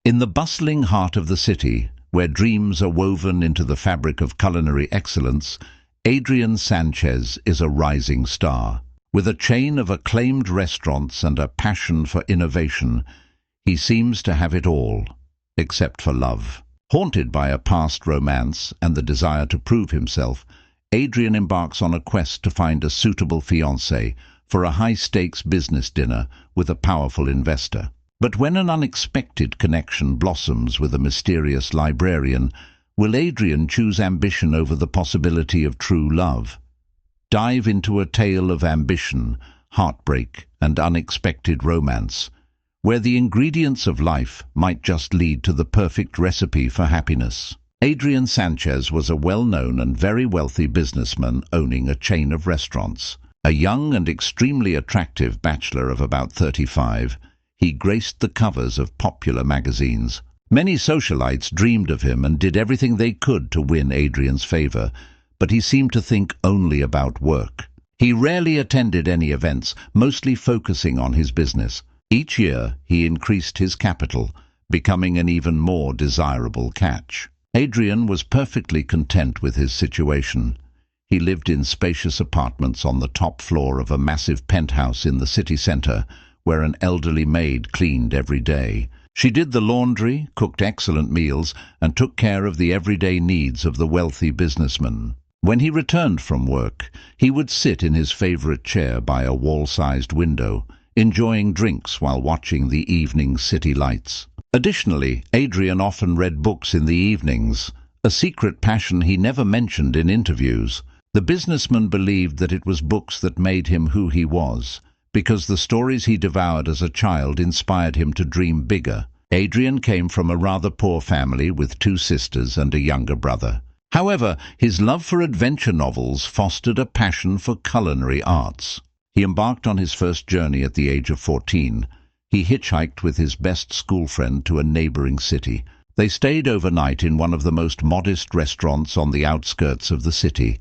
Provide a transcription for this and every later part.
In the bustling heart of the city, where dreams are woven into the fabric of culinary excellence, Adrian Sanchez is a rising star. With a chain of acclaimed restaurants and a passion for innovation, he seems to have it all, except for love. Haunted by a past romance and the desire to prove himself, Adrian embarks on a quest to find a suitable fiancée for a high-stakes business dinner with a powerful investor. But when an unexpected connection blossoms with a mysterious librarian, will Adrian choose ambition over the possibility of true love? Dive into a tale of ambition, heartbreak, and unexpected romance, where the ingredients of life might just lead to the perfect recipe for happiness. Adrian Sanchez was a well-known and very wealthy businessman owning a chain of restaurants. A young and extremely attractive bachelor of about 35, he graced the covers of popular magazines. Many socialites dreamed of him and did everything they could to win Adrian's favor, but he seemed to think only about work. He rarely attended any events, mostly focusing on his business. Each year he increased his capital, becoming an even more desirable catch. Adrian was perfectly content with his situation. He lived in spacious apartments on the top floor of a massive penthouse in the city center, where an elderly maid cleaned every day. She did the laundry, cooked excellent meals, and took care of the everyday needs of the wealthy businessman. When he returned from work, he would sit in his favorite chair by a wall-sized window, enjoying drinks while watching the evening city lights. Additionally, Adrian often read books in the evenings, a secret passion he never mentioned in interviews. The businessman believed that it was books that made him who he was, because the stories he devoured as a child inspired him to dream bigger. Adrian came from a rather poor family with 2 sisters and a younger brother. However, his love for adventure novels fostered a passion for culinary arts. He embarked on his first journey at the age of 14. He hitchhiked with his best school friend to a neighboring city. They stayed overnight in one of the most modest restaurants on the outskirts of the city,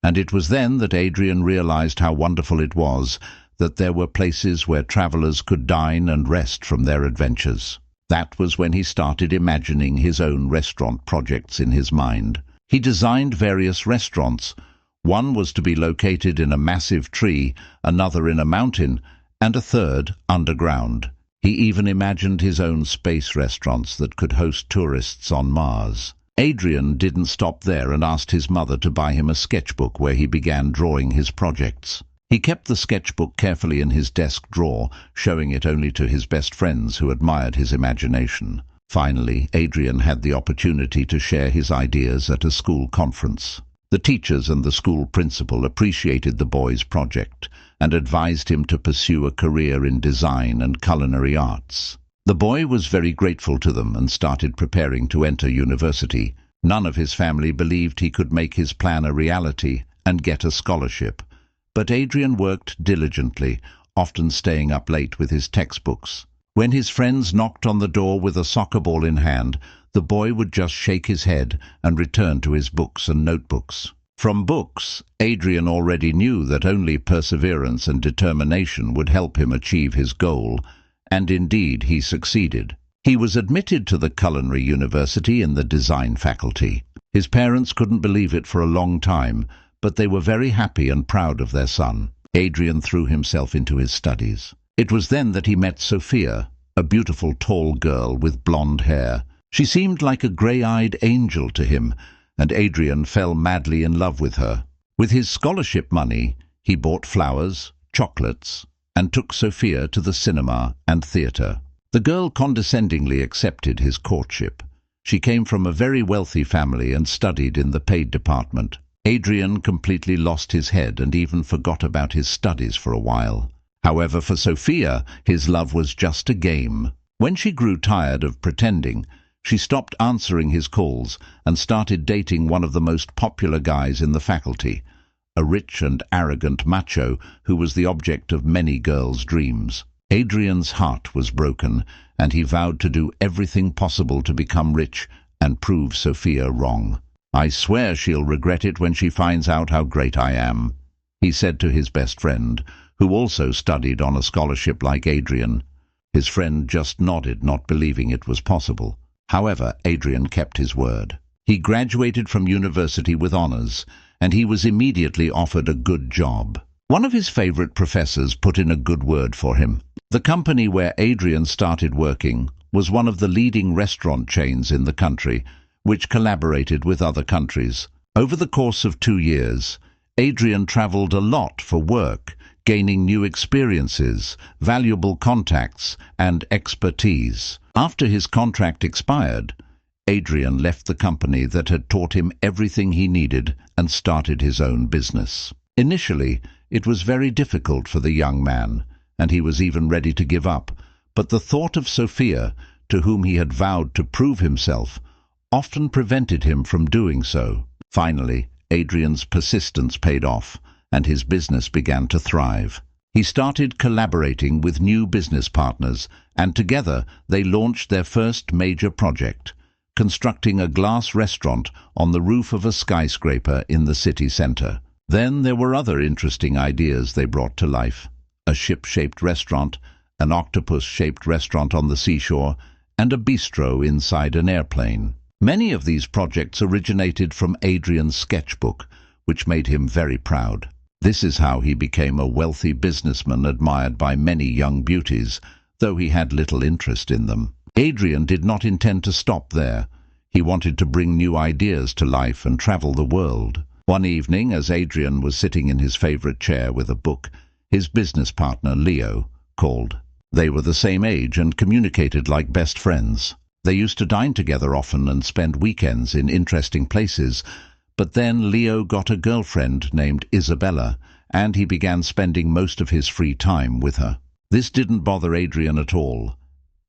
and it was then that Adrian realized how wonderful it was that there were places where travelers could dine and rest from their adventures. That was when he started imagining his own restaurant projects in his mind. He designed various restaurants. One was to be located in a massive tree, another in a mountain, and a third underground. He even imagined his own space restaurants that could host tourists on Mars. Adrian didn't stop there and asked his mother to buy him a sketchbook where he began drawing his projects. He kept the sketchbook carefully in his desk drawer, showing it only to his best friends who admired his imagination. Finally, Adrian had the opportunity to share his ideas at a school conference. The teachers and the school principal appreciated the boy's project and advised him to pursue a career in design and culinary arts. The boy was very grateful to them and started preparing to enter university. None of his family believed he could make his plan a reality and get a scholarship. But Adrian worked diligently, often staying up late with his textbooks. When his friends knocked on the door with a soccer ball in hand, the boy would just shake his head and return to his books and notebooks. From books, Adrian already knew that only perseverance and determination would help him achieve his goal, and indeed he succeeded. He was admitted to the culinary university in the design faculty. His parents couldn't believe it for a long time, but they were very happy and proud of their son. Adrian threw himself into his studies. It was then that he met Sophia, a beautiful tall girl with blonde hair. She seemed like a grey-eyed angel to him, and Adrian fell madly in love with her. With his scholarship money, he bought flowers, chocolates, and took Sophia to the cinema and theatre. The girl condescendingly accepted his courtship. She came from a very wealthy family and studied in the paid department. Adrian completely lost his head and even forgot about his studies for a while. However, for Sophia, his love was just a game. When she grew tired of pretending, she stopped answering his calls and started dating one of the most popular guys in the faculty, a rich and arrogant macho who was the object of many girls' dreams. Adrian's heart was broken, and he vowed to do everything possible to become rich and prove Sophia wrong. "I swear she'll regret it when she finds out how great I am," he said to his best friend, who also studied on a scholarship like Adrian. His friend just nodded, not believing it was possible. However, Adrian kept his word. He graduated from university with honors, and he was immediately offered a good job. One of his favorite professors put in a good word for him. The company where Adrian started working was one of the leading restaurant chains in the country, which collaborated with other countries. Over the course of 2 years, Adrian traveled a lot for work, gaining new experiences, valuable contacts, and expertise. After his contract expired, Adrian left the company that had taught him everything he needed and started his own business. Initially, it was very difficult for the young man, and he was even ready to give up, but the thought of Sophia, to whom he had vowed to prove himself, often prevented him from doing so. Finally, Adrian's persistence paid off, and his business began to thrive. He started collaborating with new business partners, and together they launched their first major project, constructing a glass restaurant on the roof of a skyscraper in the city center. Then there were other interesting ideas they brought to life: a ship-shaped restaurant, an octopus-shaped restaurant on the seashore, and a bistro inside an airplane. Many of these projects originated from Adrian's sketchbook, which made him very proud. This is how he became a wealthy businessman admired by many young beauties, though he had little interest in them. Adrian did not intend to stop there. He wanted to bring new ideas to life and travel the world. One evening, as Adrian was sitting in his favorite chair with a book, his business partner, Leo, called. They were the same age and communicated like best friends. They used to dine together often and spend weekends in interesting places, but then Leo got a girlfriend named Isabella, and he began spending most of his free time with her. This didn't bother Adrian at all.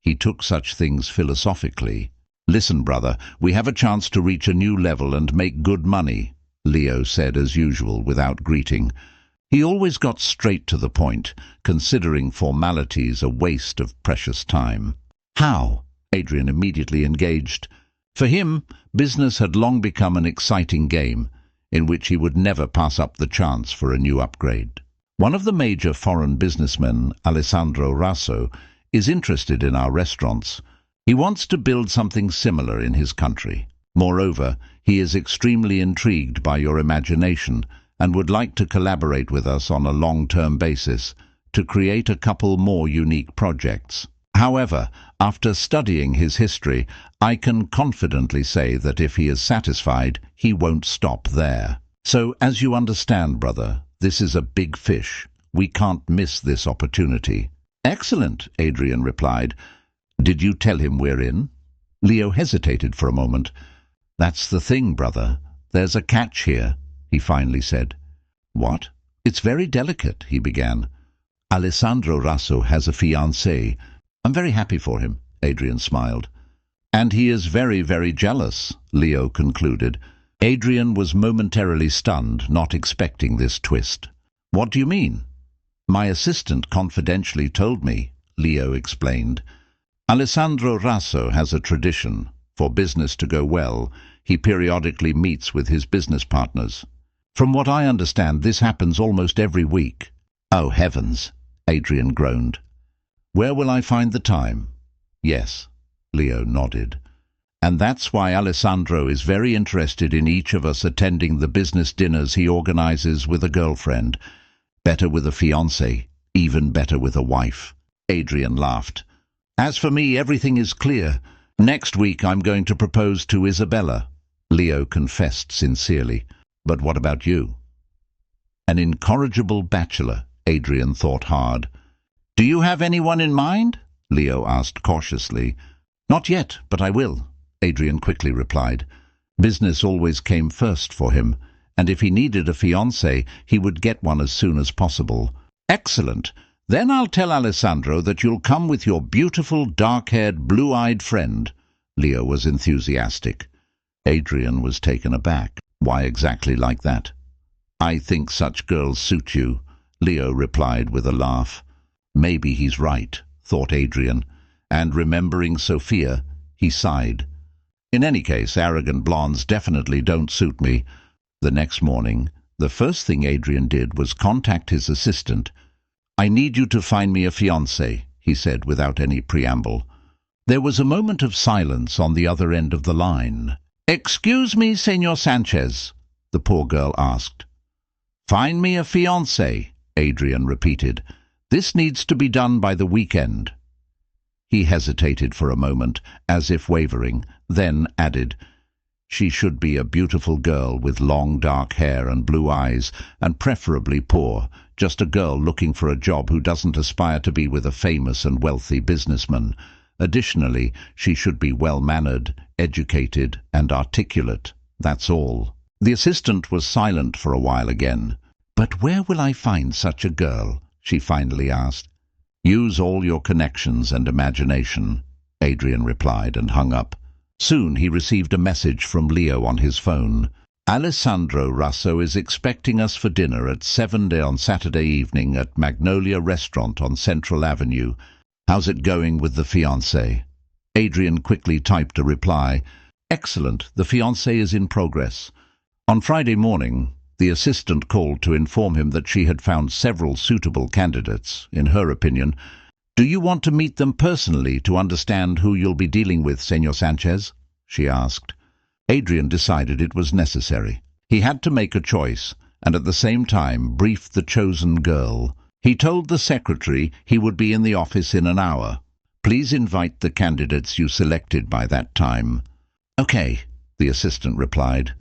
He took such things philosophically. "Listen, brother, we have a chance to reach a new level and make good money," Leo said as usual without greeting. He always got straight to the point, considering formalities a waste of precious time. "How?" Adrian immediately engaged. For him, business had long become an exciting game, in which he would never pass up the chance for a new upgrade. One of the major foreign businessmen, Alessandro Raso, is interested in our restaurants. He wants to build something similar in his country. Moreover, he is extremely intrigued by your imagination and would like to collaborate with us on a long-term basis to create a couple more unique projects. However, after studying his history, I can confidently say that if he is satisfied, he won't stop there. So, as you understand, brother, this is a big fish. We can't miss this opportunity." "Excellent," Adrian replied. "Did you tell him we're in?" Leo hesitated for a moment. "That's the thing, brother. There's a catch here," he finally said. "What?" "It's very delicate," he began. "Alessandro Raso has a fiancée. I'm very happy for him," Adrian smiled. "And he is very, very jealous," Leo concluded. Adrian was momentarily stunned, not expecting this twist. "What do you mean?" "My assistant confidentially told me," Leo explained. "Alessandro Raso has a tradition. For business to go well, he periodically meets with his business partners. From what I understand, this happens almost every week." "Oh, heavens!" Adrian groaned. "Where will I find the time?" "Yes," Leo nodded. "And that's why Alessandro is very interested in each of us attending the business dinners he organizes with a girlfriend. Better with a fiancée, even better with a wife." Adrian laughed. "As for me, everything is clear. Next week I'm going to propose to Isabella," Leo confessed sincerely. "But what about you?" An incorrigible bachelor, Adrian thought hard. "Do you have anyone in mind?" Leo asked cautiously. "Not yet, but I will," Adrian quickly replied. Business always came first for him, and if he needed a fiancée, he would get one as soon as possible. "Excellent. Then I'll tell Alessandro that you'll come with your beautiful, dark-haired, blue-eyed friend." Leo was enthusiastic. Adrian was taken aback. "Why exactly like that?" "I think such girls suit you," Leo replied with a laugh. Maybe he's right, thought Adrian, and remembering Sophia, he sighed. In any case, arrogant blondes definitely don't suit me. The next morning, the first thing Adrian did was contact his assistant. "I need you to find me a fiancée," he said without any preamble. There was a moment of silence on the other end of the line. "Excuse me, Señor Sanchez," the poor girl asked. "Find me a fiancé," Adrian repeated. "This needs to be done by the weekend." He hesitated for a moment, as if wavering, then added, "She should be a beautiful girl with long dark hair and blue eyes, and preferably poor, just a girl looking for a job who doesn't aspire to be with a famous and wealthy businessman. Additionally, she should be well-mannered, educated, and articulate. That's all." The assistant was silent for a while again. "But where will I find such a girl?" she finally asked. "Use all your connections and imagination," Adrian replied and hung up. Soon he received a message from Leo on his phone. "Alessandro Russo is expecting us for dinner at 7 on Saturday evening at Magnolia Restaurant on Central Avenue. How's it going with the fiancé?" Adrian quickly typed a reply. "Excellent, the fiancé is in progress." On Friday morning, the assistant called to inform him that she had found several suitable candidates, in her opinion. "Do you want to meet them personally to understand who you'll be dealing with, Señor Sanchez?" she asked. Adrian decided it was necessary. He had to make a choice, and at the same time brief the chosen girl. He told the secretary he would be in the office in an hour. "Please invite the candidates you selected by that time." "Okay," the assistant replied.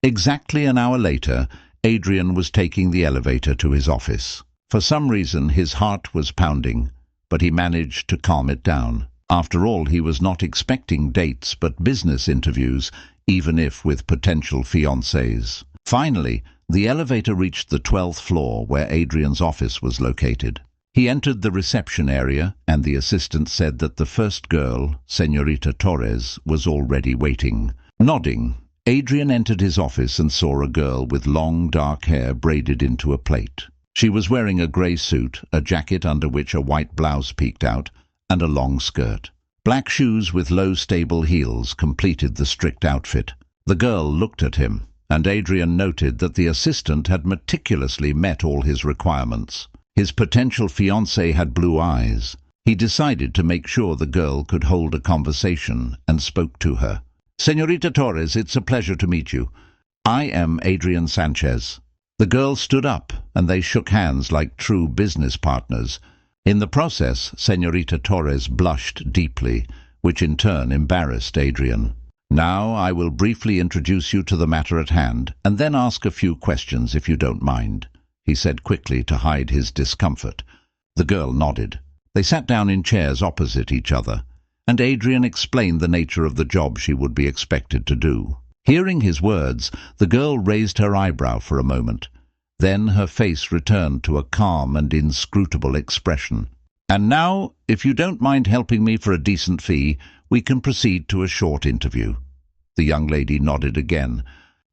Exactly an hour later, Adrian was taking the elevator to his office. For some reason his heart was pounding, but he managed to calm it down. After all, he was not expecting dates but business interviews, even if with potential fiancés. Finally, the elevator reached the 12th floor where Adrian's office was located. He entered the reception area, and the assistant said that the first girl, Señorita Torres, was already waiting. Nodding, Adrian entered his office and saw a girl with long dark hair braided into a plait. She was wearing a grey suit, a jacket under which a white blouse peeked out, and a long skirt. Black shoes with low stable heels completed the strict outfit. The girl looked at him, and Adrian noted that the assistant had meticulously met all his requirements. His potential fiancée had blue eyes. He decided to make sure the girl could hold a conversation and spoke to her. "Señorita Torres, it's a pleasure to meet you. I am Adrian Sanchez." The girl stood up, and they shook hands like true business partners. In the process, Señorita Torres blushed deeply, which in turn embarrassed Adrian. "Now I will briefly introduce you to the matter at hand, and then ask a few questions if you don't mind," he said quickly to hide his discomfort. The girl nodded. They sat down in chairs opposite each other, and Adrian explained the nature of the job she would be expected to do. Hearing his words, the girl raised her eyebrow for a moment. Then her face returned to a calm and inscrutable expression. "And now, if you don't mind helping me for a decent fee, we can proceed to a short interview." The young lady nodded again.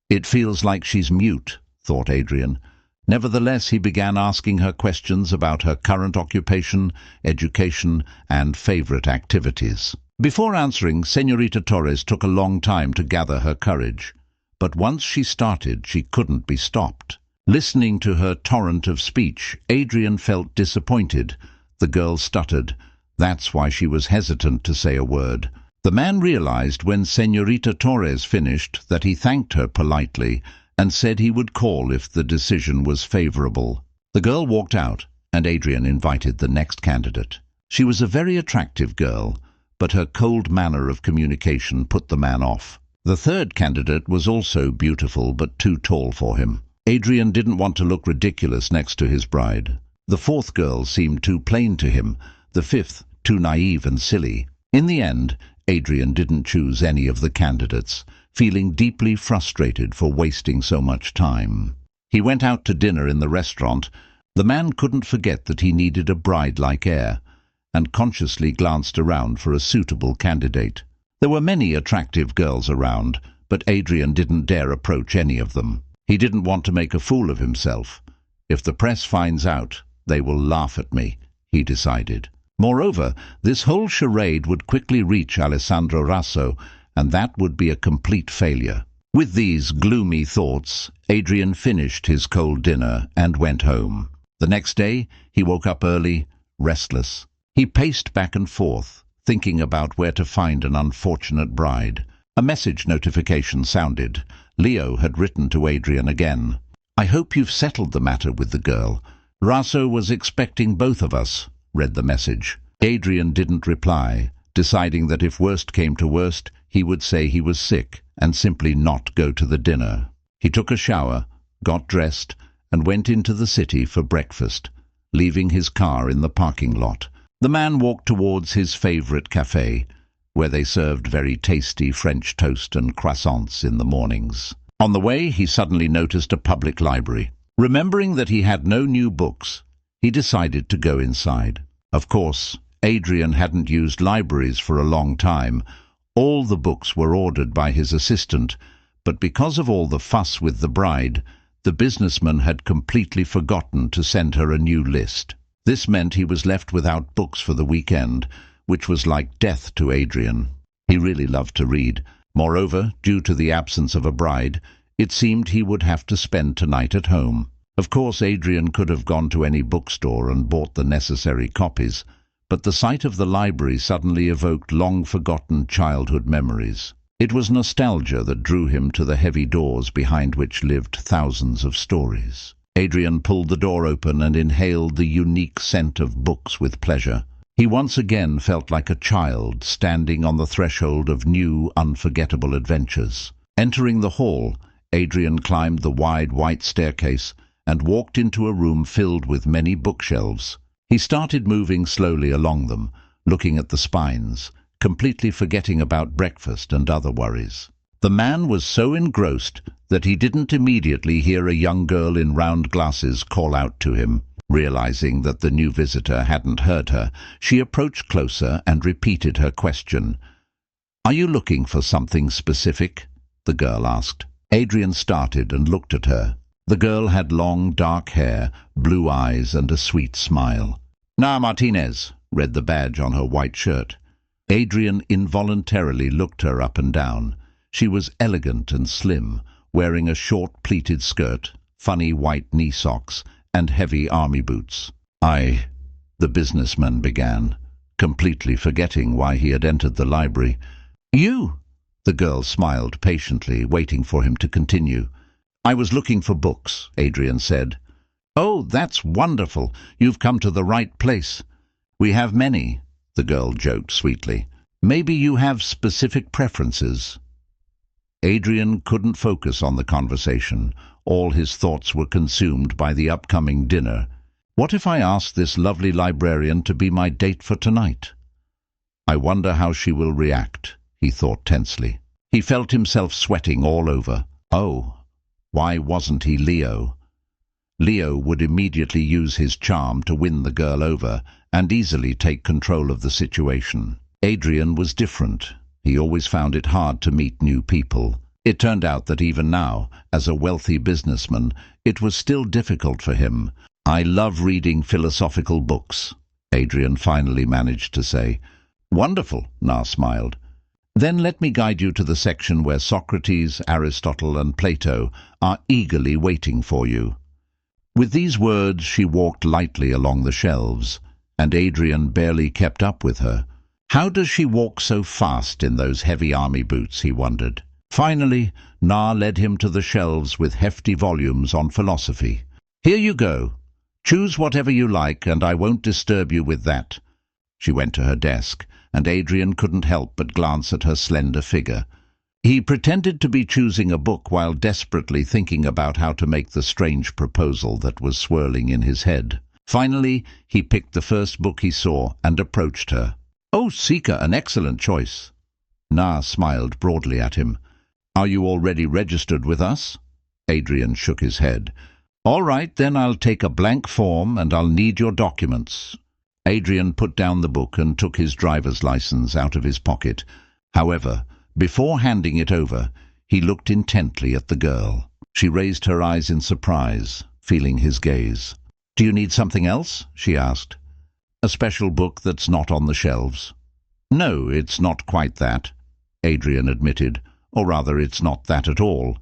"It feels like she's mute," thought Adrian. Nevertheless, he began asking her questions about her current occupation, education, and favorite activities. Before answering, Señorita Torres took a long time to gather her courage. But once she started, she couldn't be stopped. Listening to her torrent of speech, Adrian felt disappointed. The girl stuttered. That's why she was hesitant to say a word. The man realized when Señorita Torres finished that he thanked her politely and said he would call if the decision was favorable. The girl walked out, and Adrian invited the next candidate. She was a very attractive girl, but her cold manner of communication put the man off. The third candidate was also beautiful but too tall for him. Adrian didn't want to look ridiculous next to his bride. The fourth girl seemed too plain to him, the fifth too naive and silly. In the end, Adrian didn't choose any of the candidates, feeling deeply frustrated for wasting so much time. He went out to dinner in the restaurant. The man couldn't forget that he needed a bride-like air, and consciously glanced around for a suitable candidate. There were many attractive girls around, but Adrian didn't dare approach any of them. He didn't want to make a fool of himself. "If the press finds out, they will laugh at me," he decided. Moreover, this whole charade would quickly reach Alessandro Russo, and that would be a complete failure. With these gloomy thoughts, Adrian finished his cold dinner and went home. The next day, he woke up early, restless, He paced back and forth, thinking about where to find an unfortunate bride. A message notification sounded. Leo had written to Adrian again. "I hope you've settled the matter with the girl. Raso was expecting both of us," read the message. Adrian didn't reply, deciding that if worst came to worst, he would say he was sick and simply not go to the dinner. He took a shower, got dressed, and went into the city for breakfast, leaving his car in the parking lot. The man walked towards his favorite cafe, where they served very tasty French toast and croissants in the mornings. On the way, he suddenly noticed a public library. Remembering that he had no new books, he decided to go inside. Of course, Adrian hadn't used libraries for a long time. All the books were ordered by his assistant, but because of all the fuss with the bride, the businessman had completely forgotten to send her a new list. This meant he was left without books for the weekend, which was like death to Adrian. He really loved to read. Moreover, due to the absence of a bride, it seemed he would have to spend tonight at home. Of course, Adrian could have gone to any bookstore and bought the necessary copies, but the sight of the library suddenly evoked long-forgotten childhood memories. It was nostalgia that drew him to the heavy doors behind which lived thousands of stories. Adrian pulled the door open and inhaled the unique scent of books with pleasure. He once again felt like a child standing on the threshold of new, unforgettable adventures. Entering the hall, Adrian climbed the wide white staircase and walked into a room filled with many bookshelves. He started moving slowly along them, looking at the spines, completely forgetting about breakfast and other worries. The man was so engrossed that he didn't immediately hear a young girl in round glasses call out to him. Realizing that the new visitor hadn't heard her, she approached closer and repeated her question. "Are you looking for something specific?" the girl asked. Adrian started and looked at her. The girl had long, dark hair, blue eyes, and a sweet smile. "Na Martinez," read the badge on her white shirt. Adrian involuntarily looked her up and down. She was elegant and slim, wearing a short pleated skirt, funny white knee socks, and heavy army boots. The businessman began, completely forgetting why he had entered the library. "You?" The girl smiled patiently, waiting for him to continue. "I was looking for books," Adrian said. "Oh, that's wonderful. You've come to the right place. We have many," the girl joked sweetly. "Maybe you have specific preferences." Adrian couldn't focus on the conversation. All his thoughts were consumed by the upcoming dinner. What if I asked this lovely librarian to be my date for tonight? I wonder how she will react, he thought tensely. He felt himself sweating all over. Oh, why wasn't he Leo? Leo would immediately use his charm to win the girl over and easily take control of the situation. Adrian was different. He always found it hard to meet new people. It turned out that even now, as a wealthy businessman, it was still difficult for him. "I love reading philosophical books," Adrian finally managed to say. "Wonderful," Na smiled. "Then let me guide you to the section where Socrates, Aristotle, and Plato are eagerly waiting for you." With these words she walked lightly along the shelves, and Adrian barely kept up with her. How does she walk so fast in those heavy army boots, he wondered. Finally, Na led him to the shelves with hefty volumes on philosophy. "Here you go. Choose whatever you like, and I won't disturb you with that." She went to her desk, and Adrian couldn't help but glance at her slender figure. He pretended to be choosing a book while desperately thinking about how to make the strange proposal that was swirling in his head. Finally, he picked the first book he saw and approached her. "Oh, Seeker, an excellent choice." Na smiled broadly at him. "Are you already registered with us?" Adrian shook his head. "All right, then I'll take a blank form and I'll need your documents." Adrian put down the book and took his driver's license out of his pocket. However, before handing it over, he looked intently at the girl. She raised her eyes in surprise, feeling his gaze. "Do you need something else?" she asked. "A special book that's not on the shelves?" "No, it's not quite that," Adrian admitted. "Or rather, it's not that at all."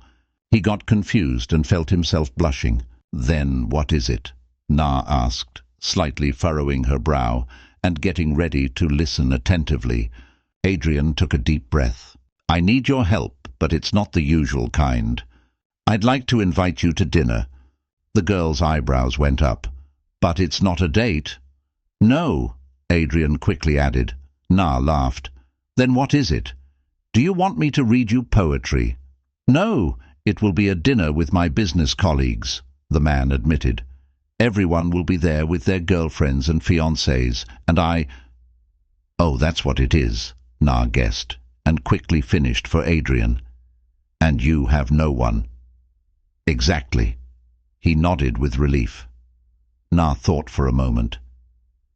He got confused and felt himself blushing. "Then what is it?" Na asked, slightly furrowing her brow, and getting ready to listen attentively. Adrian took a deep breath. "I need your help, but it's not the usual kind. I'd like to invite you to dinner." The girl's eyebrows went up. "But it's not a date." "No," Adrian quickly added. Na laughed. "Then what is it? Do you want me to read you poetry?" "No, it will be a dinner with my business colleagues," the man admitted. "Everyone will be there with their girlfriends and fiancées, and I—" "Oh, that's what it is," Na guessed, and quickly finished for Adrian. "And you have no one." "Exactly." He nodded with relief. Na thought for a moment.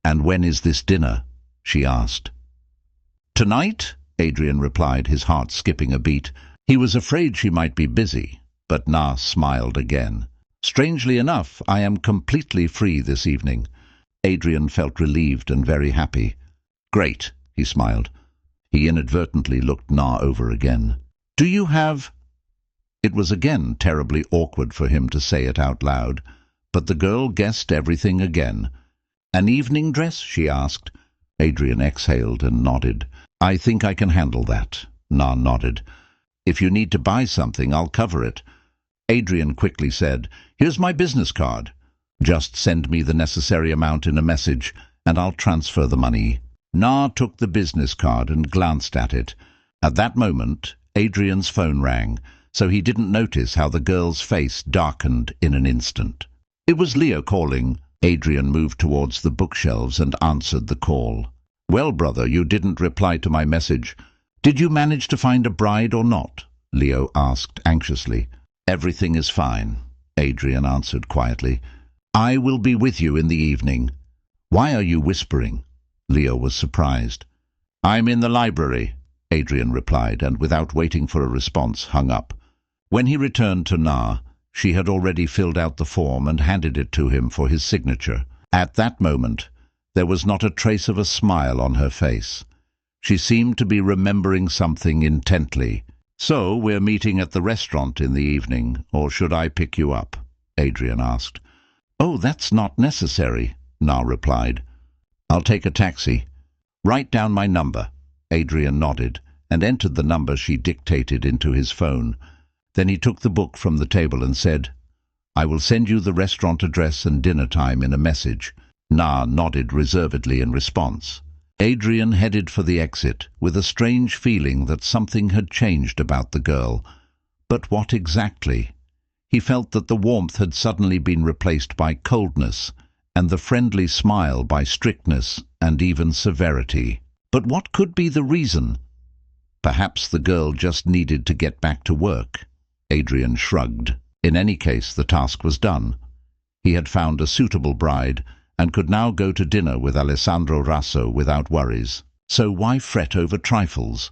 "And when is this dinner?" she asked. "Tonight," Adrian replied, his heart skipping a beat. He was afraid she might be busy, but Na smiled again. "Strangely enough, I am completely free this evening." Adrian felt relieved and very happy. "Great," he smiled. He inadvertently looked Na over again. "Do you have—" It was again terribly awkward for him to say it out loud, but the girl guessed everything again. "An evening dress?" she asked. Adrian exhaled and nodded. "I think I can handle that." Na nodded. "If you need to buy something, I'll cover it." Adrian quickly said, "Here's my business card. Just send me the necessary amount in a message, and I'll transfer the money." Na took the business card and glanced at it. At that moment, Adrian's phone rang, so he didn't notice how the girl's face darkened in an instant. It was Leo calling. Adrian moved towards the bookshelves and answered the call. "Well, brother, you didn't reply to my message. Did you manage to find a bride or not?" Leo asked anxiously. "Everything is fine," Adrian answered quietly. "I will be with you in the evening." "Why are you whispering?" Leo was surprised. "I'm in the library," Adrian replied, and without waiting for a response, hung up. When he returned to Na, she had already filled out the form and handed it to him for his signature. At that moment, there was not a trace of a smile on her face. She seemed to be remembering something intently. "So we're meeting at the restaurant in the evening, or should I pick you up?" Adrian asked. "Oh, that's not necessary," Na replied. "I'll take a taxi." "Write down my number." Adrian nodded and entered the number she dictated into his phone. Then he took the book from the table and said, "I will send you the restaurant address and dinner time in a message." Na nodded reservedly in response. Adrian headed for the exit, with a strange feeling that something had changed about the girl. But what exactly? He felt that the warmth had suddenly been replaced by coldness, and the friendly smile by strictness and even severity. But what could be the reason? Perhaps the girl just needed to get back to work. Adrian shrugged. In any case, the task was done. He had found a suitable bride, and could now go to dinner with Alessandro Rasso without worries. So why fret over trifles?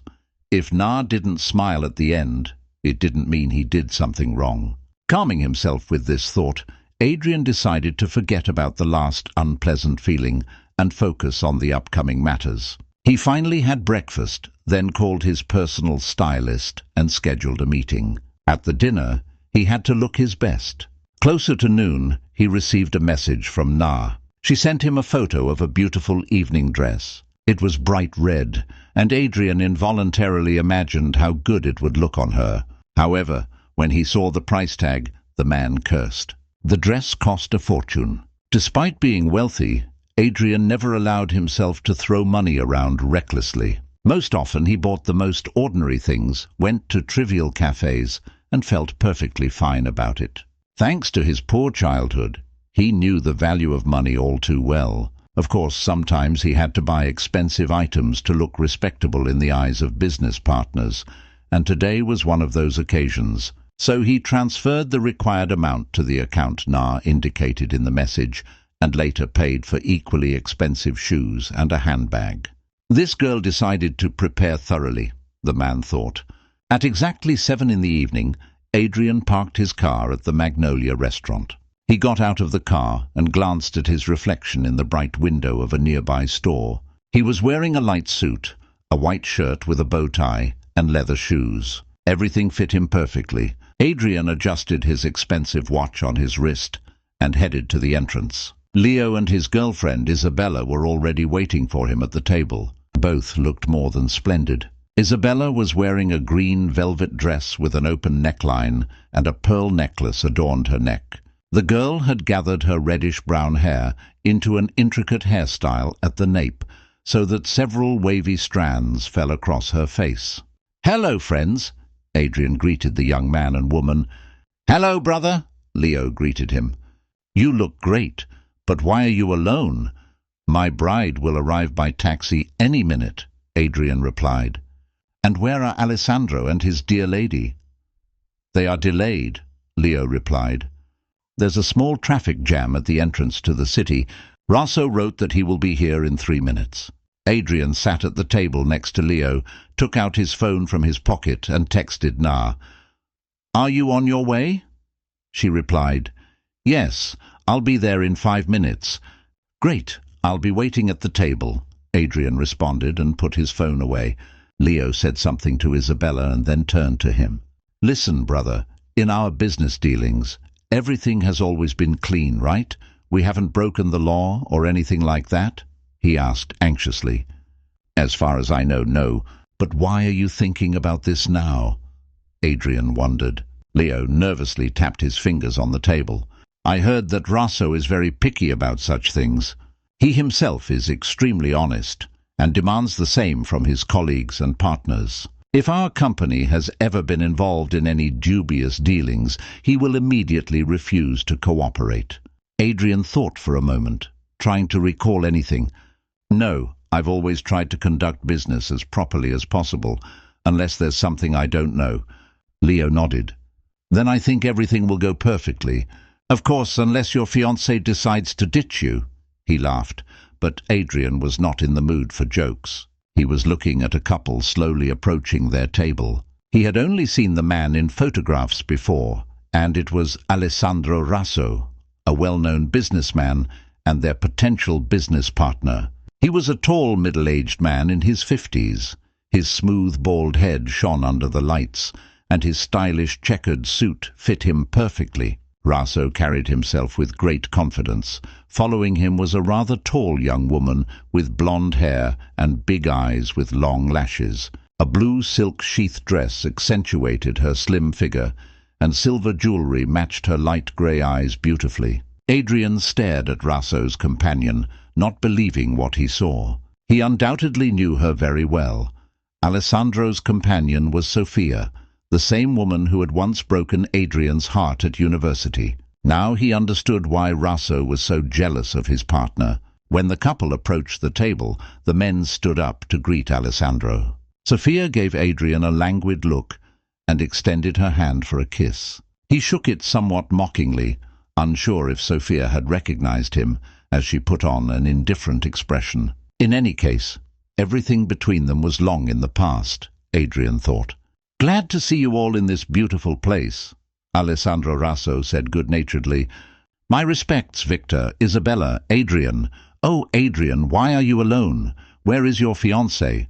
If Na didn't smile at the end, it didn't mean he did something wrong. Calming himself with this thought, Adrian decided to forget about the last unpleasant feeling and focus on the upcoming matters. He finally had breakfast, then called his personal stylist and scheduled a meeting. At the dinner, he had to look his best. Closer to noon, he received a message from Na. She sent him a photo of a beautiful evening dress. It was bright red, and Adrian involuntarily imagined how good it would look on her. However, when he saw the price tag, the man cursed. The dress cost a fortune. Despite being wealthy, Adrian never allowed himself to throw money around recklessly. Most often he bought the most ordinary things, went to trivial cafes, and felt perfectly fine about it. Thanks to his poor childhood, he knew the value of money all too well. Of course, sometimes he had to buy expensive items to look respectable in the eyes of business partners, and today was one of those occasions. So he transferred the required amount to the account Na indicated in the message, and later paid for equally expensive shoes and a handbag. This girl decided to prepare thoroughly, the man thought. At exactly 7 in the evening, Adrian parked his car at the Magnolia restaurant. He got out of the car and glanced at his reflection in the bright window of a nearby store. He was wearing a light suit, a white shirt with a bow tie, and leather shoes. Everything fit him perfectly. Adrian adjusted his expensive watch on his wrist and headed to the entrance. Leo and his girlfriend Isabella were already waiting for him at the table. Both looked more than splendid. Isabella was wearing a green velvet dress with an open neckline, and a pearl necklace adorned her neck. The girl had gathered her reddish-brown hair into an intricate hairstyle at the nape, so that several wavy strands fell across her face. "Hello, friends," Adrian greeted the young man and woman. "Hello, brother," Leo greeted him. "You look great, but why are you alone?" "My bride will arrive by taxi any minute," Adrian replied. "And where are Alessandro and his dear lady?" "They are delayed," Leo replied. "There's a small traffic jam at the entrance to the city. Rosso wrote that he will be here in 3 minutes. Adrian sat at the table next to Leo, took out his phone from his pocket and texted Na. "Are you on your way?" She replied, "Yes, I'll be there in 5 minutes." "Great, I'll be waiting at the table," Adrian responded and put his phone away. Leo said something to Isabella and then turned to him. "Listen, brother, in our business dealings, everything has always been clean, right? We haven't broken the law or anything like that?" he asked anxiously. "As far as I know, no. But why are you thinking about this now?" Adrian wondered. Leo nervously tapped his fingers on the table. "I heard that Rosso is very picky about such things. He himself is extremely honest, and demands the same from his colleagues and partners. If our company has ever been involved in any dubious dealings, he will immediately refuse to cooperate." Adrian thought for a moment, trying to recall anything. "No, I've always tried to conduct business as properly as possible, unless there's something I don't know." Leo nodded. "Then I think everything will go perfectly. Of course, unless your fiancée decides to ditch you." He laughed, but Adrian was not in the mood for jokes. He was looking at a couple slowly approaching their table. He had only seen the man in photographs before, and it was Alessandro Rosso, a well-known businessman and their potential business partner. He was a tall, middle-aged man in his 50s. His smooth, bald head shone under the lights, and his stylish checkered suit fit him perfectly. Rosso carried himself with great confidence. Following him was a rather tall young woman with blonde hair and big eyes with long lashes. A blue silk sheath dress accentuated her slim figure, and silver jewelry matched her light grey eyes beautifully. Adrian stared at Rosso's companion, not believing what he saw. He undoubtedly knew her very well. Alessandro's companion was Sophia, the same woman who had once broken Adrian's heart at university. Now he understood why Rosso was so jealous of his partner. When the couple approached the table, the men stood up to greet Alessandro. Sophia gave Adrian a languid look and extended her hand for a kiss. He shook it somewhat mockingly, unsure if Sophia had recognized him, as she put on an indifferent expression. In any case, everything between them was long in the past, Adrian thought. "Glad to see you all in this beautiful place," Alessandro Rosso said good-naturedly. "My respects, Victor, Isabella, Adrian." "Oh, Adrian, why are you alone? Where is your fiancée?"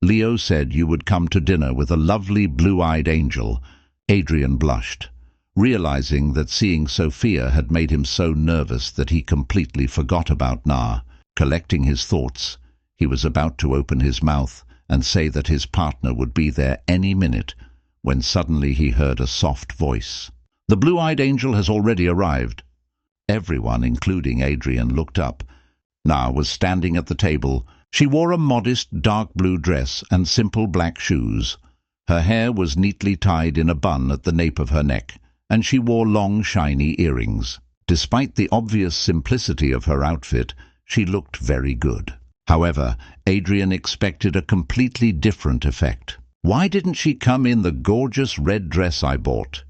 "Leo said you would come to dinner with a lovely blue-eyed angel." Adrian blushed, realizing that seeing Sophia had made him so nervous that he completely forgot about Na. Collecting his thoughts, he was about to open his mouth and say that his partner would be there any minute, when suddenly he heard a soft voice. "The blue-eyed angel has already arrived." Everyone, including Adrian, looked up. Na was standing at the table. She wore a modest dark blue dress and simple black shoes. Her hair was neatly tied in a bun at the nape of her neck, and she wore long, shiny earrings. Despite the obvious simplicity of her outfit, she looked very good. However, Adrian expected a completely different effect. "Why didn't she come in the gorgeous red dress I bought?"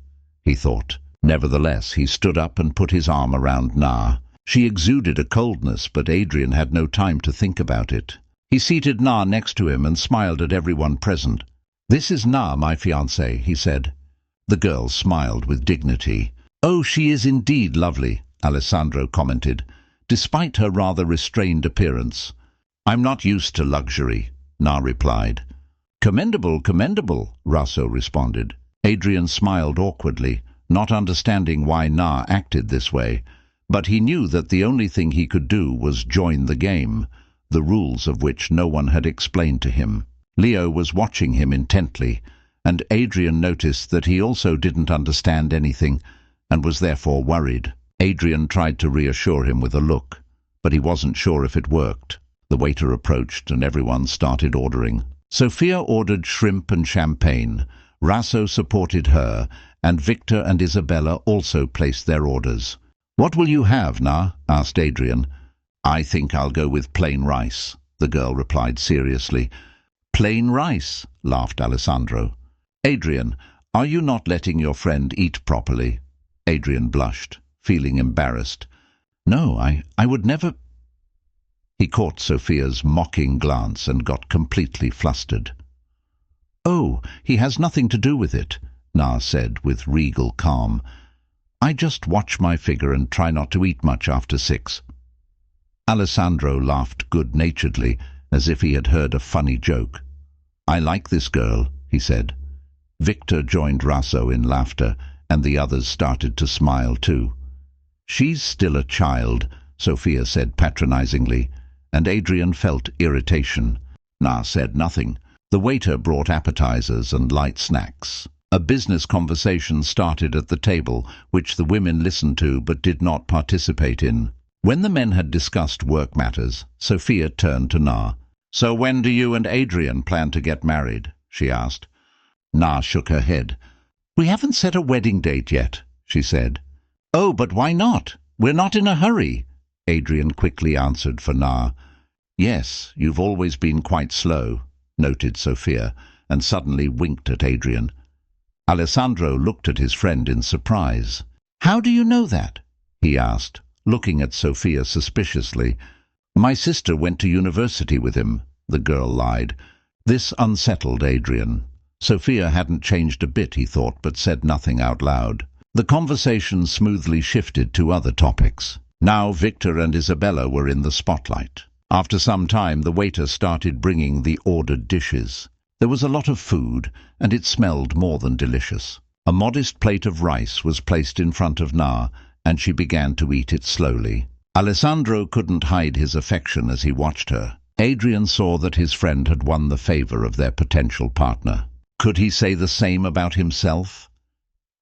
he thought. Nevertheless, he stood up and put his arm around Na. She exuded a coldness, but Adrian had no time to think about it. He seated Na next to him and smiled at everyone present. "This is Na, my fiancée," he said. The girl smiled with dignity. "Oh, she is indeed lovely," Alessandro commented, despite her rather restrained appearance. "I'm not used to luxury," Na replied. "Commendable, commendable," Rosso responded. Adrian smiled awkwardly, not understanding why Na acted this way. But he knew that the only thing he could do was join the game, the rules of which no one had explained to him. Leo was watching him intently, and Adrian noticed that he also didn't understand anything and was therefore worried. Adrian tried to reassure him with a look, but he wasn't sure if it worked. The waiter approached and everyone started ordering. Sophia ordered shrimp and champagne. Rasso supported her, and Victor and Isabella also placed their orders. "What will you have, Na?" asked Adrian. "I think I'll go with plain rice," the girl replied seriously. "Plain rice?" laughed Alessandro. "Adrian, are you not letting your friend eat properly?" Adrian blushed, feeling embarrassed. "No, I would never—" He caught Sophia's mocking glance and got completely flustered. "Oh, he has nothing to do with it," Na said with regal calm. "I just watch my figure and try not to eat much after 6. Alessandro laughed good-naturedly, as if he had heard a funny joke. "I like this girl," he said. Victor joined Rasso in laughter, and the others started to smile too. "She's still a child," Sophia said patronizingly, and Adrian felt irritation. Na said nothing. The waiter brought appetizers and light snacks. A business conversation started at the table, which the women listened to but did not participate in. When the men had discussed work matters, Sophia turned to Na. "So when do you and Adrian plan to get married?" she asked. Na shook her head. "We haven't set a wedding date yet," she said. "Oh, but why not? We're not in a hurry," Adrian quickly answered for Na. "Yes, you've always been quite slow," noted Sophia, and suddenly winked at Adrian. Alessandro looked at his friend in surprise. "How do you know that?" he asked, looking at Sophia suspiciously. "My sister went to university with him," the girl lied. This unsettled Adrian. Sophia hadn't changed a bit, he thought, but said nothing out loud. The conversation smoothly shifted to other topics. Now Victor and Isabella were in the spotlight. After some time, the waiter started bringing the ordered dishes. There was a lot of food, and it smelled more than delicious. A modest plate of rice was placed in front of Na, and she began to eat it slowly. Alessandro couldn't hide his affection as he watched her. Adrian saw that his friend had won the favor of their potential partner. Could he say the same about himself?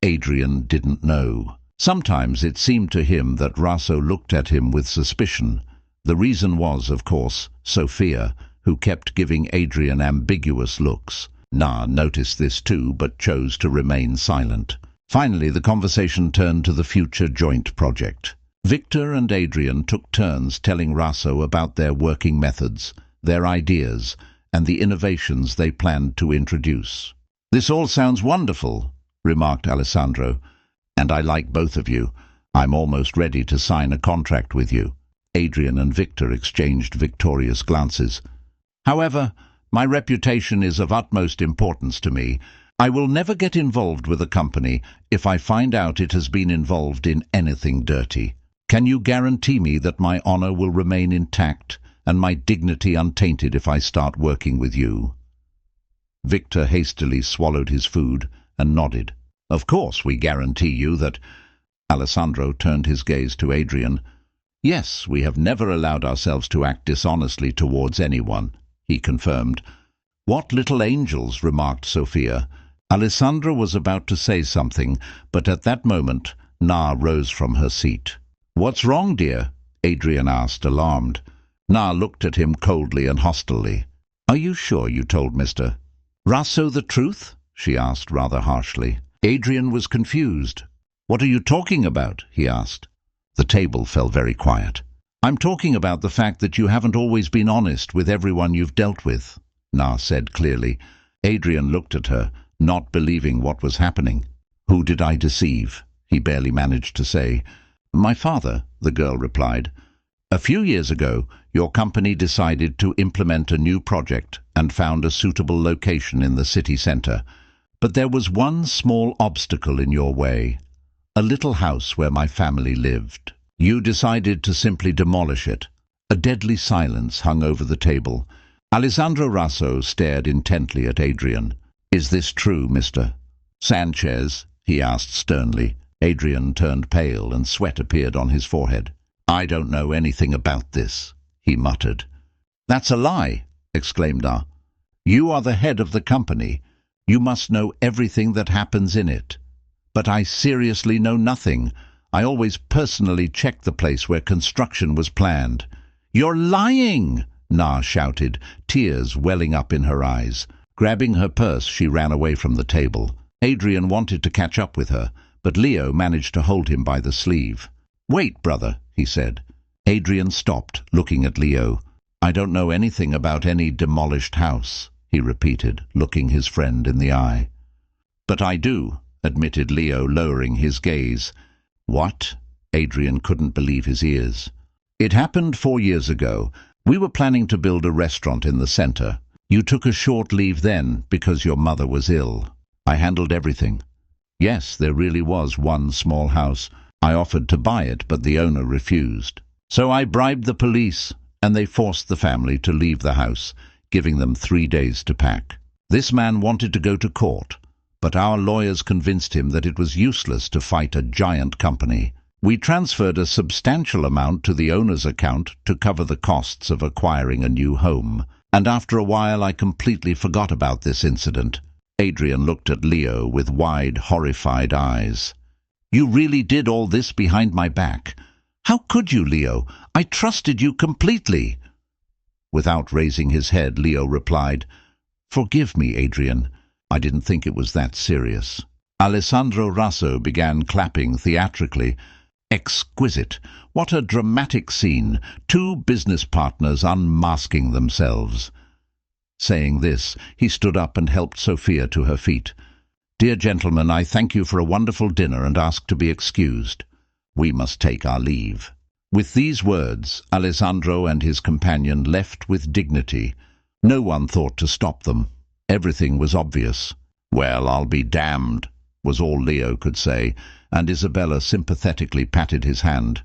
Adrian didn't know. Sometimes it seemed to him that Rasso looked at him with suspicion. The reason was, of course, Sophia, who kept giving Adrian ambiguous looks. Na noticed this too, but chose to remain silent. Finally, the conversation turned to the future joint project. Victor and Adrian took turns telling Rasso about their working methods, their ideas, and the innovations they planned to introduce. "This all sounds wonderful," remarked Alessandro. "And I like both of you. I'm almost ready to sign a contract with you." Adrian and Victor exchanged victorious glances. "However, my reputation is of utmost importance to me. I will never get involved with a company if I find out it has been involved in anything dirty. Can you guarantee me that my honor will remain intact and my dignity untainted if I start working with you?" Victor hastily swallowed his food and nodded. "Of course we guarantee you that—" Alessandro turned his gaze to Adrian. "Yes, we have never allowed ourselves to act dishonestly towards anyone," he confirmed. "What little angels," remarked Sophia. Alessandro was about to say something, but at that moment Na rose from her seat. "What's wrong, dear?" Adrian asked, alarmed. Na looked at him coldly and hostilely. "Are you sure you told Mr. Rasso the truth?" she asked rather harshly. Adrian was confused. "What are you talking about?" he asked. The table fell very quiet. "I'm talking about the fact that you haven't always been honest with everyone you've dealt with," Na said clearly. Adrian looked at her, not believing what was happening. "Who did I deceive?" he barely managed to say. "My father," the girl replied. "A few years ago, your company decided to implement a new project and found a suitable location in the city centre. But there was one small obstacle in your way. A little house where my family lived. You decided to simply demolish it." A deadly silence hung over the table. Alessandro Rasso stared intently at Adrian. "Is this true, Mr. Sanchez?" he asked sternly. Adrian turned pale and sweat appeared on his forehead. "I don't know anything about this," he muttered. "That's a lie," exclaimed Na. "You are the head of the company. You must know everything that happens in it." "But I seriously know nothing. I always personally checked the place where construction was planned." "You're lying!" Na shouted, tears welling up in her eyes. Grabbing her purse, she ran away from the table. Adrian wanted to catch up with her, but Leo managed to hold him by the sleeve. "Wait, brother," he said. Adrian stopped, looking at Leo. "I don't know anything about any demolished house," he repeated, looking his friend in the eye. "But I do," admitted Leo, lowering his gaze. "What?" Adrian couldn't believe his ears. "It happened 4 years ago. We were planning to build a restaurant in the center. You took a short leave then because your mother was ill. I handled everything. Yes, there really was one small house. I offered to buy it, but the owner refused. So I bribed the police, and they forced the family to leave the house, giving them 3 days to pack. This man wanted to go to court, but our lawyers convinced him that it was useless to fight a giant company. We transferred a substantial amount to the owner's account to cover the costs of acquiring a new home, and after a while I completely forgot about this incident." Adrian looked at Leo with wide, horrified eyes. "You really did all this behind my back? How could you, Leo? I trusted you completely." Without raising his head, Leo replied, "Forgive me, Adrian. I didn't think it was that serious." Alessandro Rasso began clapping theatrically. "Exquisite! What a dramatic scene! 2 business partners unmasking themselves." Saying this, he stood up and helped Sophia to her feet. "Dear gentlemen, I thank you for a wonderful dinner and ask to be excused. We must take our leave." With these words, Alessandro and his companion left with dignity. No one thought to stop them. Everything was obvious. "Well, I'll be damned," was all Leo could say, and Isabella sympathetically patted his hand.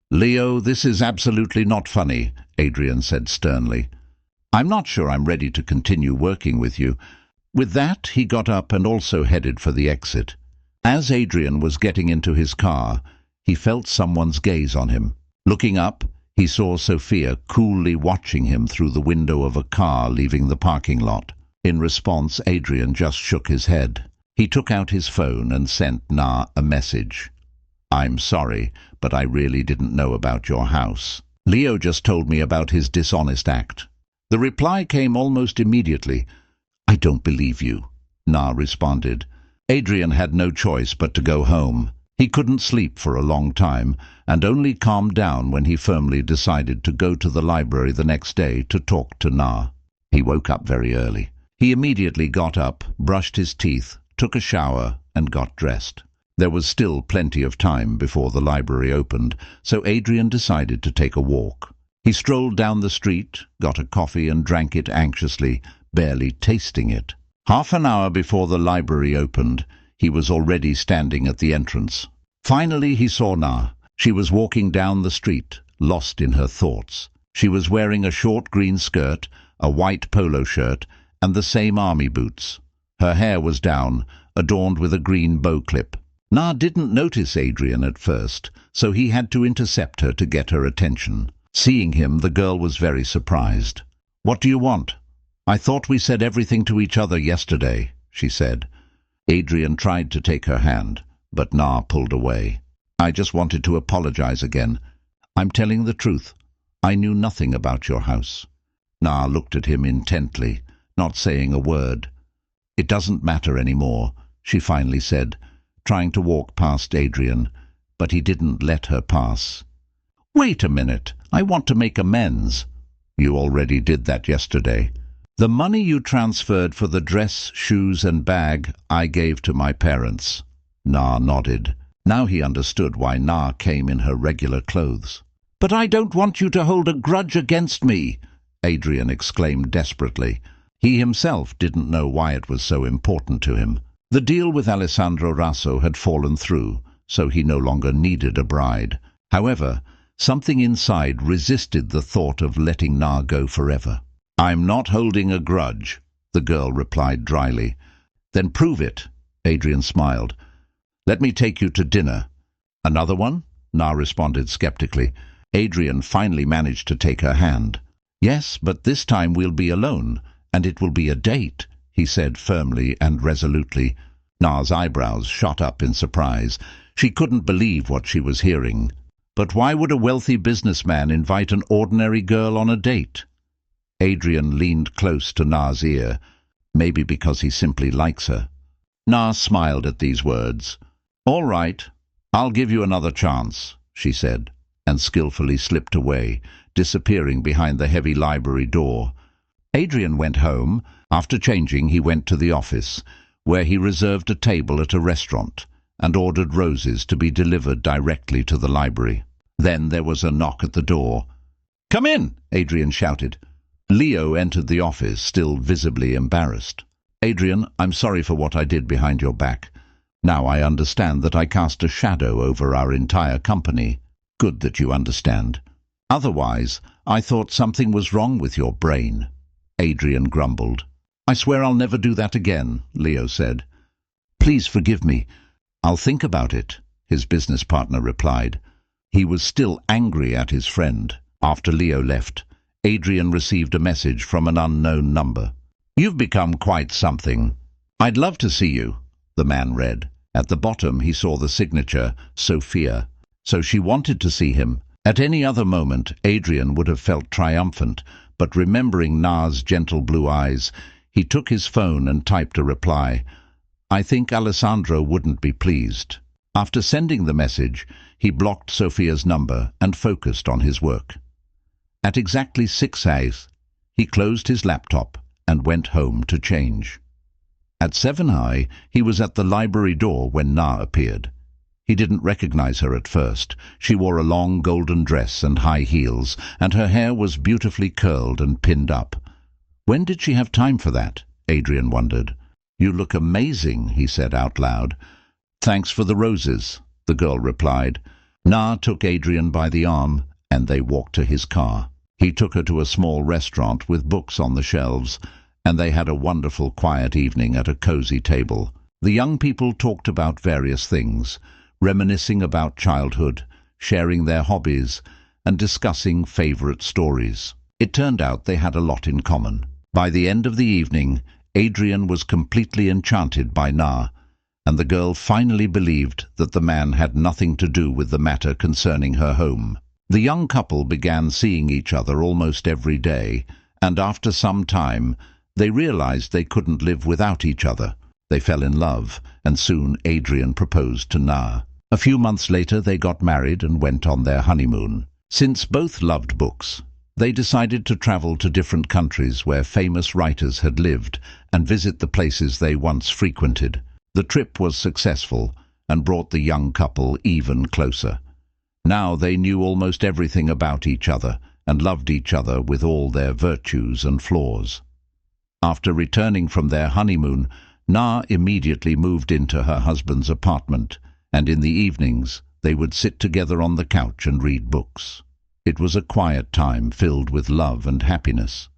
"Leo, this is absolutely not funny," Adrian said sternly. "I'm not sure I'm ready to continue working with you." With that, he got up and also headed for the exit. As Adrian was getting into his car, he felt someone's gaze on him. Looking up, he saw Sophia coolly watching him through the window of a car leaving the parking lot. In response, Adrian just shook his head. He took out his phone and sent Na a message. "I'm sorry, but I really didn't know about your house. Leo just told me about his dishonest act." The reply came almost immediately. "I don't believe you," Na responded. Adrian had no choice but to go home. He couldn't sleep for a long time, and only calmed down when he firmly decided to go to the library the next day to talk to Na. He woke up very early. He immediately got up, brushed his teeth, took a shower, and got dressed. There was still plenty of time before the library opened, so Adrian decided to take a walk. He strolled down the street, got a coffee and drank it anxiously, barely tasting it. Half an hour before the library opened, he was already standing at the entrance. Finally he saw Na. She was walking down the street, lost in her thoughts. She was wearing a short green skirt, a white polo shirt, and the same army boots. Her hair was down, adorned with a green bow clip. Na didn't notice Adrian at first, so he had to intercept her to get her attention. Seeing him, the girl was very surprised. "What do you want?" "I thought we said everything to each other yesterday," she said. Adrian tried to take her hand, but Na pulled away. "I just wanted to apologize again. I'm telling the truth. I knew nothing about your house." Na looked at him intently, not saying a word. "It doesn't matter any more," she finally said, trying to walk past Adrian, but he didn't let her pass. "Wait a minute. I want to make amends." "You already did that yesterday." "The money you transferred for the dress, shoes and bag I gave to my parents." Na nodded. Now he understood why Na came in her regular clothes. "But I don't want you to hold a grudge against me," Adrian exclaimed desperately. He himself didn't know why it was so important to him. The deal with Alessandro Rasso had fallen through, so he no longer needed a bride. However, something inside resisted the thought of letting Na go forever. "I'm not holding a grudge," the girl replied dryly. "Then prove it," Adrian smiled. Let me take you to dinner." "Another one?" Na responded skeptically. Adrian finally managed to take her hand. "Yes, but this time we'll be alone, and it will be a date," he said firmly and resolutely. Na's eyebrows shot up in surprise. She couldn't believe what she was hearing. But why would a wealthy businessman invite an ordinary girl on a date? Adrian leaned close to Na's ear. Maybe because he simply likes her. Na smiled at these words. "All right, I'll give you another chance," she said, and skillfully slipped away, disappearing behind the heavy library door. Adrian went home. After changing, he went to the office, where he reserved a table at a restaurant and ordered roses to be delivered directly to the library. Then there was a knock at the door. "Come in!" Adrian shouted. Leo entered the office, still visibly embarrassed. "Adrian, I'm sorry for what I did behind your back. Now I understand that I cast a shadow over our entire company. Good that you understand. Otherwise, I thought something was wrong with your brain." Adrian grumbled. "I swear I'll never do that again," Leo said. "Please forgive me. I'll think about it," his business partner replied. He was still angry at his friend. After Leo left, Adrian received a message from an unknown number. "You've become quite something. I'd love to see you," the man read. At the bottom he saw the signature, Sophia. So she wanted to see him. At any other moment, Adrian would have felt triumphant, but remembering Na's gentle blue eyes, he took his phone and typed a reply. "I think Alessandro wouldn't be pleased." After sending the message, he blocked Sophia's number and focused on his work. At exactly 6 hours, he closed his laptop and went home to change. At 7 he was at the library door when Na appeared. He didn't recognize her at first. She wore a long golden dress and high heels, and her hair was beautifully curled and pinned up. When did she have time for that? Adrian wondered. "You look amazing," he said out loud. "Thanks for the roses," the girl replied. Na took Adrian by the arm, and they walked to his car. He took her to a small restaurant with books on the shelves, and they had a wonderful quiet evening at a cozy table. The young people talked about various things, reminiscing about childhood, sharing their hobbies, and discussing favorite stories. It turned out they had a lot in common. By the end of the evening, Adrian was completely enchanted by Na, and the girl finally believed that the man had nothing to do with the matter concerning her home. The young couple began seeing each other almost every day, and after some time, they realized they couldn't live without each other. They fell in love, and soon Adrian proposed to Na. A few months later they got married and went on their honeymoon. Since both loved books, they decided to travel to different countries where famous writers had lived and visit the places they once frequented. The trip was successful and brought the young couple even closer. Now they knew almost everything about each other and loved each other with all their virtues and flaws. After returning from their honeymoon, Na immediately moved into her husband's apartment, and in the evenings they would sit together on the couch and read books. It was a quiet time filled with love and happiness.